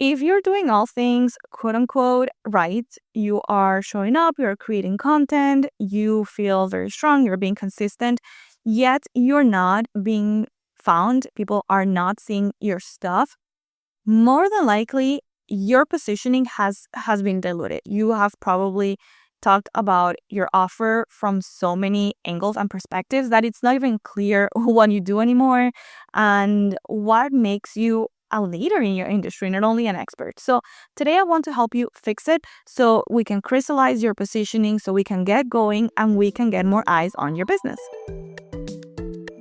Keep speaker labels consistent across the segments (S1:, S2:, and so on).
S1: If you're doing all things quote unquote right, you are showing up, you're creating content, you feel very strong, you're being consistent, yet you're not being found, people are not seeing your stuff, more than likely your positioning has been diluted. You have probably talked about your offer from so many angles and perspectives that it's not even clear what you do anymore and what makes you a leader in your industry, not only an expert. So today I want to help you fix it so we can crystallize your positioning, so we can get going and we can get more eyes on your business.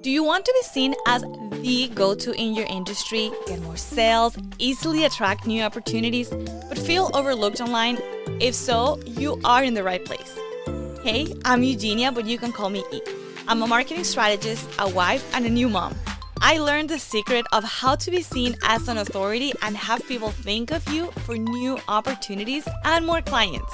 S2: Do you want to be seen as the go-to in your industry, get more sales, easily attract new opportunities, but feel overlooked online? If so, you are in the right place. Hey, I'm Eugenia, but you can call me E. I'm a marketing strategist, a wife, and a new mom. I learned the secret of how to be seen as an authority and have people think of you for new opportunities and more clients.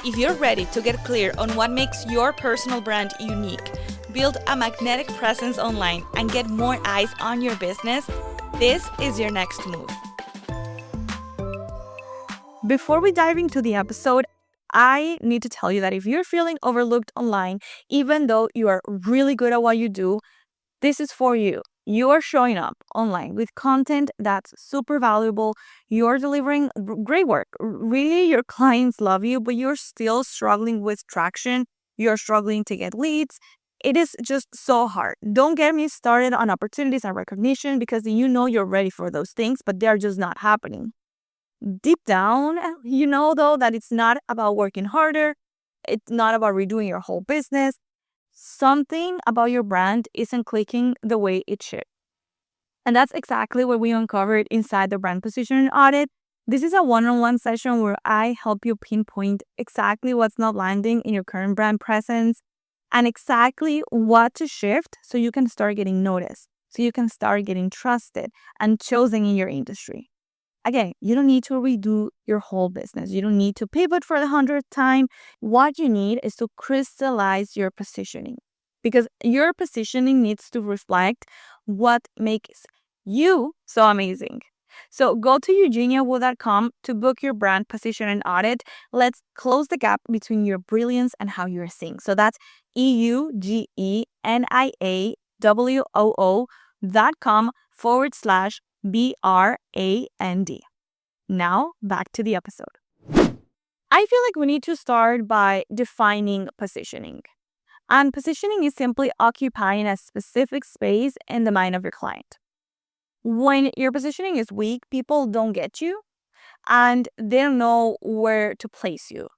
S2: If you're ready to get clear on what makes your personal brand unique, build a magnetic presence online, and get more eyes on your business, this is your next move.
S1: Before we dive into the episode, I need to tell you that if you're feeling overlooked online, even though you are really good at what you do, this is for you. You are showing up online with content that's super valuable. You're delivering great work. Really, your clients love you, but you're still struggling with traction. You're struggling to get leads. It is just so hard. Don't get me started on opportunities and recognition, because you know you're ready for those things, but they're just not happening. Deep down, you know, though, that it's not about working harder. It's not about redoing your whole business. Something about your brand isn't clicking the way it should. And that's exactly what we uncovered inside the brand positioning audit. This is a one-on-one session where I help you pinpoint exactly what's not landing in your current brand presence and exactly what to shift so you can start getting noticed, so you can start getting trusted and chosen in your industry. Again, you don't need to redo your whole business. You don't need to pivot for the 100th time. What you need is to crystallize your positioning, because your positioning needs to reflect what makes you so amazing. So go to eugeniawu.com to book your brand positioning audit. Let's close the gap between your brilliance and how you're seen. So that's eugeniawu.com/BRAND. Now, back to the episode. I feel like we need to start by defining positioning. And positioning is simply occupying a specific space in the mind of your client. When your positioning is weak, people don't get you and they don't know where to place you.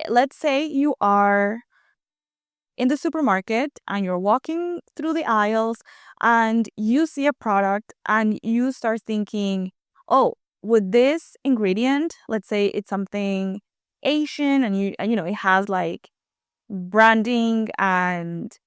S1: Let's say you are in the supermarket and you're walking through the aisles and you see a product and you start thinking, oh, with this ingredient, let's say it's something Asian and you know it has like branding and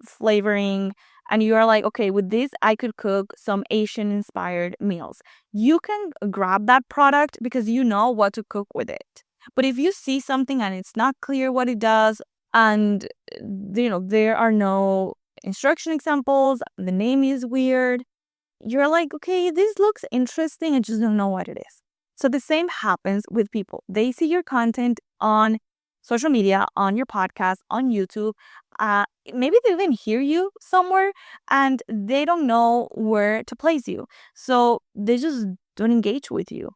S1: flavoring, and you are like, okay, with this I could cook some Asian inspired meals. You can grab that product because you know what to cook with it. But if you see something and it's not clear what it does, and you know there are no instruction examples, the name is weird, you're like, okay, this looks interesting, I just don't know what it is. So the same happens with people. They see your content on social media, on your podcast, on YouTube. Maybe they even hear you somewhere and they don't know where to place you. So they just don't engage with you.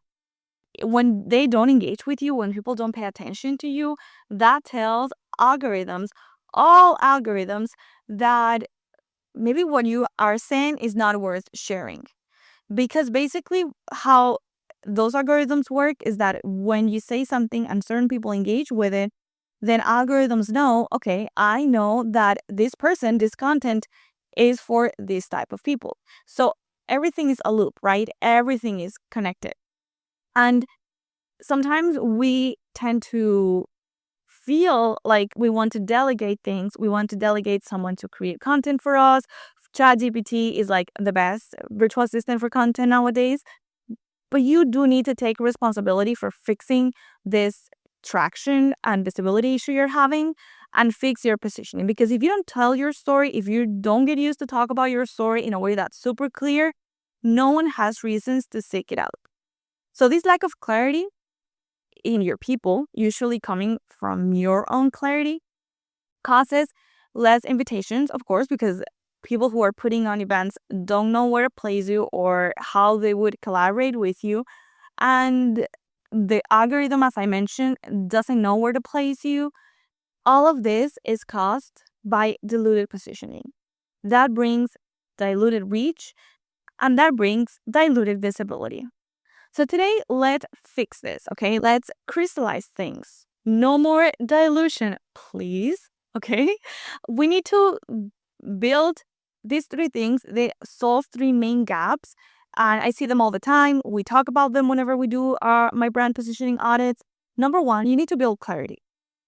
S1: When they don't engage with you, when people don't pay attention to you, that tells algorithms, all algorithms, that maybe what you are saying is not worth sharing. Because basically how those algorithms work is that when you say something and certain people engage with it, then algorithms know, okay, I know that this person, this content is for this type of people. So everything is a loop, right? Everything is connected. And sometimes we tend to feel like we want to delegate things. We want to delegate someone to create content for us. ChatGPT is like the best virtual assistant for content nowadays. But you do need to take responsibility for fixing this traction and visibility issue you're having and fix your positioning. Because if you don't tell your story, if you don't get used to talk about your story in a way that's super clear, no one has reasons to seek it out. So this lack of clarity in your people, usually coming from your own clarity, causes less invitations, of course, because people who are putting on events don't know where to place you or how they would collaborate with you. And the algorithm, as I mentioned, doesn't know where to place you. All of this is caused by diluted positioning. That brings diluted reach, and that brings diluted visibility. So today, let's fix this, okay? Let's crystallize things. No more dilution, please, okay? We need to build these three things. They solve three main gaps, and I see them all the time. We talk about them whenever we do my brand positioning audits. Number one, you need to build clarity.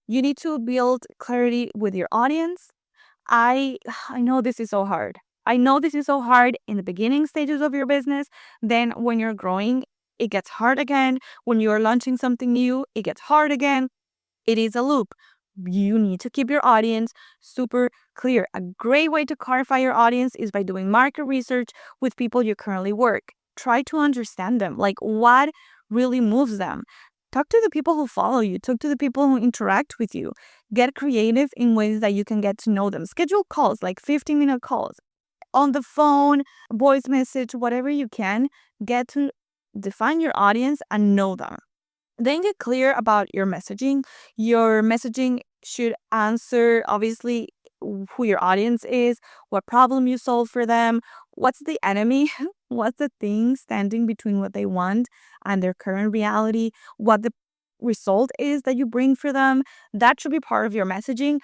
S1: You need to build clarity with your audience. I know this is so hard. I know this is so hard in the beginning stages of your business. Then when you're growing, it gets hard again. When you're launching something new, it gets hard again. It is a loop. You need to keep your audience super clear. A great way to clarify your audience is by doing market research with people you currently work. Try to understand them, like what really moves them. Talk to the people who follow you, talk to the people who interact with you. Get creative in ways that you can get to know them. Schedule calls, like 15-minute calls on the phone, voice message, whatever you can. Get to define your audience and know them. Then get clear about your messaging. Your messaging should answer, obviously, who your audience is, what problem you solve for them, what's the enemy, what's the thing standing between what they want and their current reality, what the result is that you bring for them. That should be part of your messaging.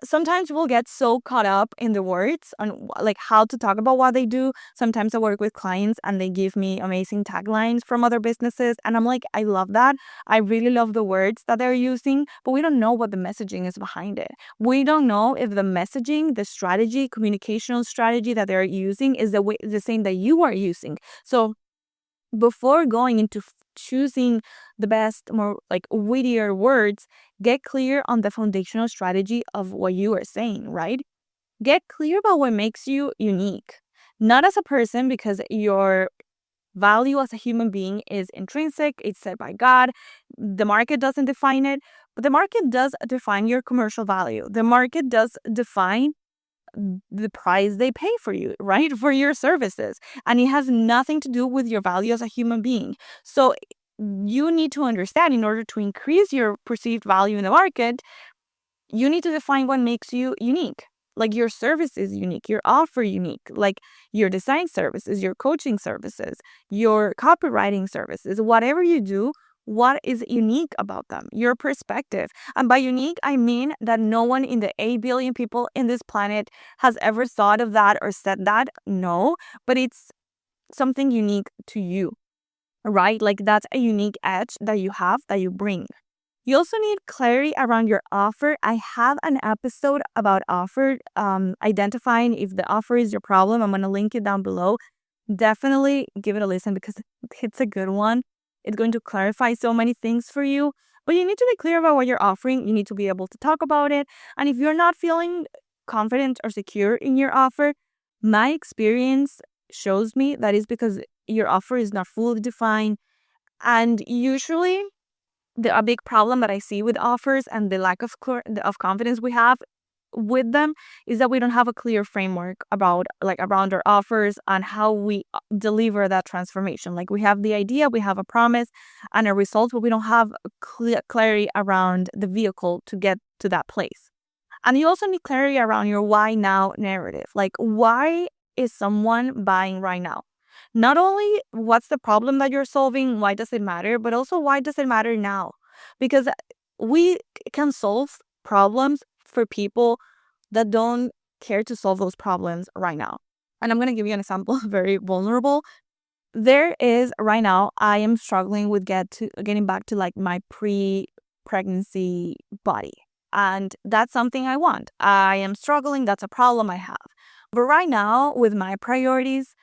S1: Sometimes we'll get so caught up in the words on like how to talk about what they do. Sometimes I work with clients and they give me amazing taglines from other businesses, and I'm like, I love that. I really love the words that they're using, but we don't know what the messaging is behind it. We don't know if the messaging, the strategy, communicational strategy that they're using is the same that you are using. So before going into choosing the best, more like wittier words, get clear on the foundational strategy of what you are saying, right? Get clear about what makes you unique, not as a person, because your value as a human being is intrinsic, it's set by God. The market doesn't define it, but the market does define your commercial value. The market does define the price they pay for you, right? For your services. And it has nothing to do with your value as a human being. So you need to understand, in order to increase your perceived value in the market, you need to define what makes you unique. Like your service is unique, your offer unique, like your design services, your coaching services, your copywriting services, whatever you do, what is unique about them, your perspective. And by unique, I mean that no one in the 8 billion people in this planet has ever thought of that or said that. No, but it's something unique to you, right? Like that's a unique edge that you have, that you bring. You also need clarity around your offer. I have an episode about offer, identifying if the offer is your problem. I'm going to link it down below. Definitely give it a listen because it's a good one. It's going to clarify so many things for you. But you need to be clear about what you're offering. You need to be able to talk about it. And if you're not feeling confident or secure in your offer, my experience shows me that is because your offer is not fully defined. And usually a big problem that I see with offers and the lack of confidence we have with them is that we don't have a clear framework about like around our offers and how we deliver that transformation. Like we have the idea, we have a promise and a result, but we don't have clarity around the vehicle to get to that place. And you also need clarity around your why now narrative. Like, why is someone buying right now? Not only what's the problem that you're solving, why does it matter, but also why does it matter now? Because we can solve problems for people that don't care to solve those problems right now. And I'm going to give you an example, very vulnerable. There is right now, I am struggling with getting back to like my pre-pregnancy body. And that's something I want. I am struggling. That's a problem I have. But right now, with my priorities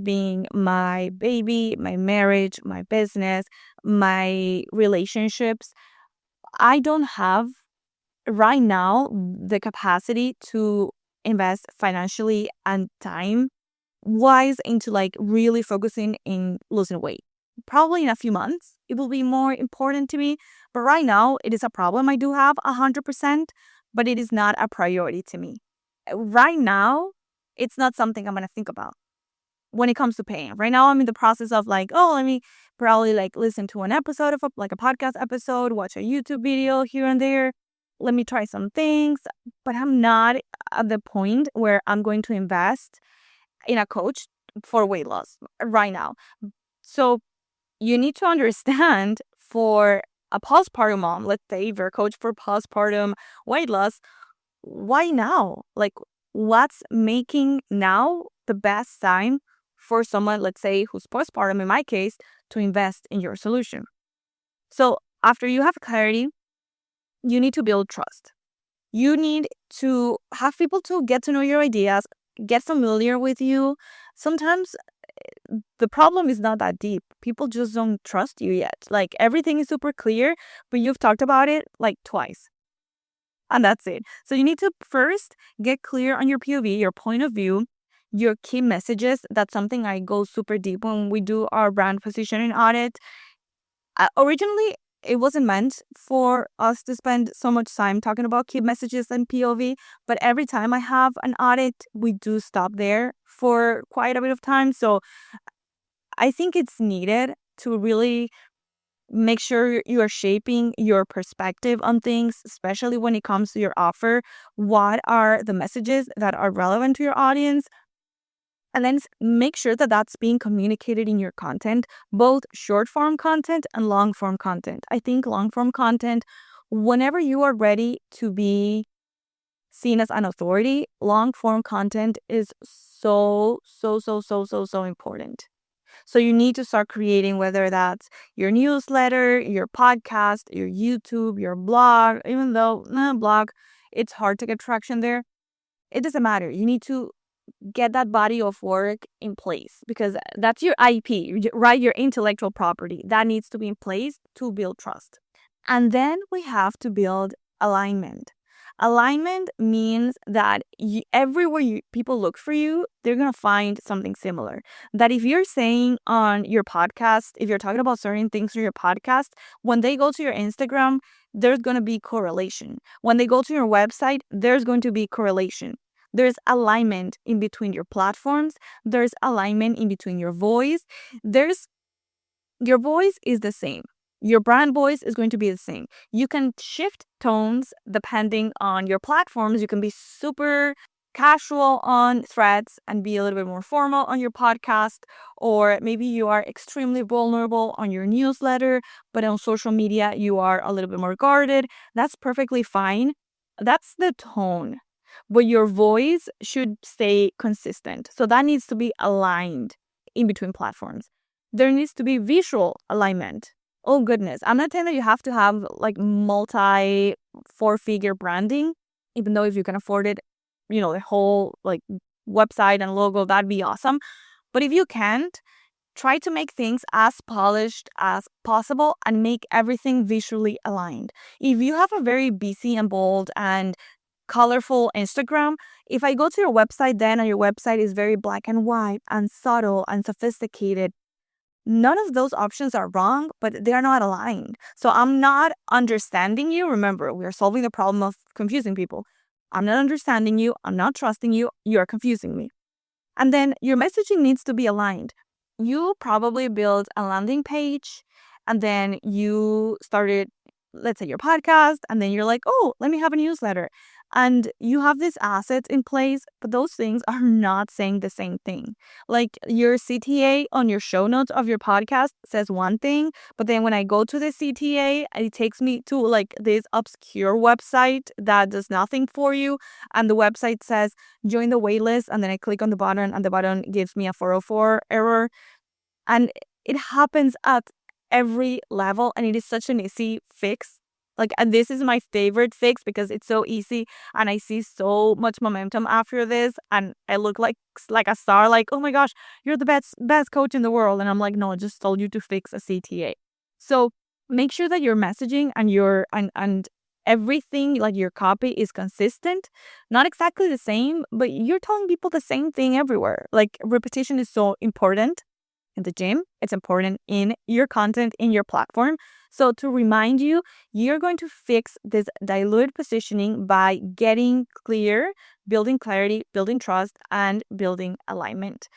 S1: being my baby, my marriage, my business, my relationships, I don't have right now the capacity to invest financially and time wise into like really focusing in losing weight. Probably in a few months, it will be more important to me. But right now, it is a problem I do have 100%, but it is not a priority to me. Right now, it's not something I'm going to think about when it comes to paying. Right now, I'm in the process of like, oh, let me probably like listen to an episode of like a podcast episode, watch a YouTube video here and there. Let me try some things. But I'm not at the point where I'm going to invest in a coach for weight loss right now. So you need to understand, for a postpartum mom, let's say if you're a coach for postpartum weight loss, why now? Like, what's making now the best time for someone, let's say, who's postpartum, in my case, to invest in your solution? So after you have clarity, you need to build trust. You need to have people to get to know your ideas, get familiar with you. Sometimes the problem is not that deep. People just don't trust you yet. Like, everything is super clear, but you've talked about it like twice. And that's it. So you need to first get clear on your POV, your point of view, your key messages. That's something I go super deep when we do our brand positioning audit. Originally, it wasn't meant for us to spend so much time talking about key messages and POV, but every time I have an audit, we do stop there for quite a bit of time. So I think it's needed to really make sure you are shaping your perspective on things, especially when it comes to your offer. What are the messages that are relevant to your audience? And then make sure that that's being communicated in your content, both short form content and long form content. I think long form content, whenever you are ready to be seen as an authority, long form content is so important. So you need to start creating, whether that's your newsletter, your podcast, your YouTube, your blog, even though blog, it's hard to get traction there. It doesn't matter. You need to get that body of work in place, because that's your IP, right? Your intellectual property that needs to be in place to build trust. And then we have to build alignment. Alignment means that everywhere people look for you, they're going to find something similar. That if you're saying on your podcast, if you're talking about certain things on your podcast, when they go to your Instagram, there's going to be correlation. When they go to your website, there's going to be correlation. There's alignment in between your platforms. There's alignment in between your voice. Your voice is the same. Your brand voice is going to be the same. You can shift tones depending on your platforms. You can be super casual on Threads and be a little bit more formal on your podcast, or maybe you are extremely vulnerable on your newsletter, but on social media you are a little bit more guarded. That's perfectly fine. That's the tone. But your voice should stay consistent. So that needs to be aligned in between platforms. There needs to be visual alignment. Oh goodness, I'm not saying that you have to have like multi 4-figure branding, even though if you can afford it, the whole like website and logo, that'd be awesome. But if you can't, try to make things as polished as possible and make everything visually aligned. If you have a very busy and bold and colorful Instagram, if I go to your website then and your website is very black and white and subtle and sophisticated, none of those options are wrong, but they're not aligned. So I'm not understanding you. Remember, we are solving the problem of confusing people. I'm not understanding you. I'm not trusting you. You're confusing me. And then your messaging needs to be aligned. You probably build a landing page and then you started, let's say, your podcast, and then you're like, oh, let me have a newsletter. And you have these assets in place, but those things are not saying the same thing. Like your CTA on your show notes of your podcast says one thing, but then when I go to the CTA, it takes me to like this obscure website that does nothing for you. And the website says, join the waitlist. And then I click on the button and the button gives me a 404 error. And it happens at every level, and it is such an easy fix. And this is my favorite fix because it's so easy and I see so much momentum after this, and I look like a star, like, oh my gosh, you're the best coach in the world. And I'm like, no, I just told you to fix a CTA. So make sure that your messaging and your and everything, like your copy, is consistent. Not exactly the same, but you're telling people the same thing everywhere. Like, repetition is so important. in the gym. It's important in your content, in your platform. So to remind you, you're going to fix this diluted positioning by getting clear, building clarity, building trust, and building alignment.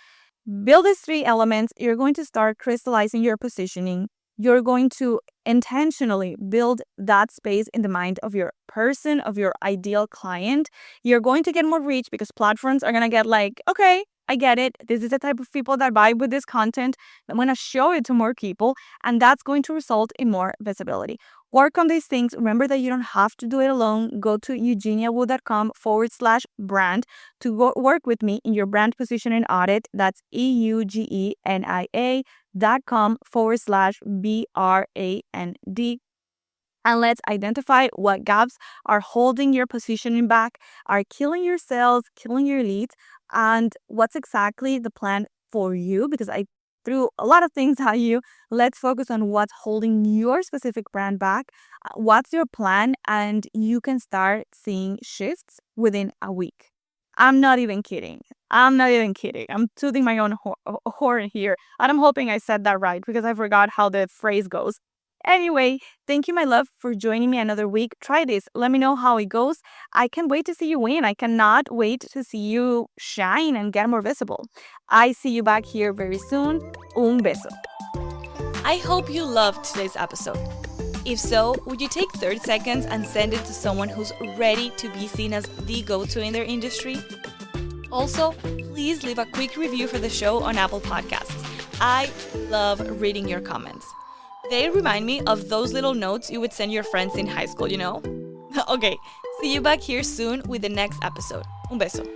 S1: Build these three elements. You're going to start crystallizing your positioning. You're going to intentionally build that space in the mind of your person, of your ideal client. You're going to get more reach because platforms are going to get like, okay, I get it. This is the type of people that vibe with this content. I'm going to show it to more people, and that's going to result in more visibility. Work on these things. Remember that you don't have to do it alone. Go to eugeniawu.com/brand to work with me in your brand positioning audit. That's eugenia.com/BRAND. And let's identify what gaps are holding your positioning back, are killing your sales, killing your leads, and what's exactly the plan for you. Because I threw a lot of things at you. Let's focus on what's holding your specific brand back. What's your plan? And you can start seeing shifts within a week. I'm not even kidding. I'm tooting my own horn here. And I'm hoping I said that right because I forgot how the phrase goes. Anyway, thank you, my love, for joining me another week. Try this. Let me know how it goes. I can't wait to see you win. I cannot wait to see you shine and get more visible. I see you back here very soon. Un beso.
S2: I hope you loved today's episode. If so, would you take 30 seconds and send it to someone who's ready to be seen as the go-to in their industry? Also, please leave a quick review for the show on Apple Podcasts. I love reading your comments. They remind me of those little notes you would send your friends in high school, you know? Okay, see you back here soon with the next episode. Un beso.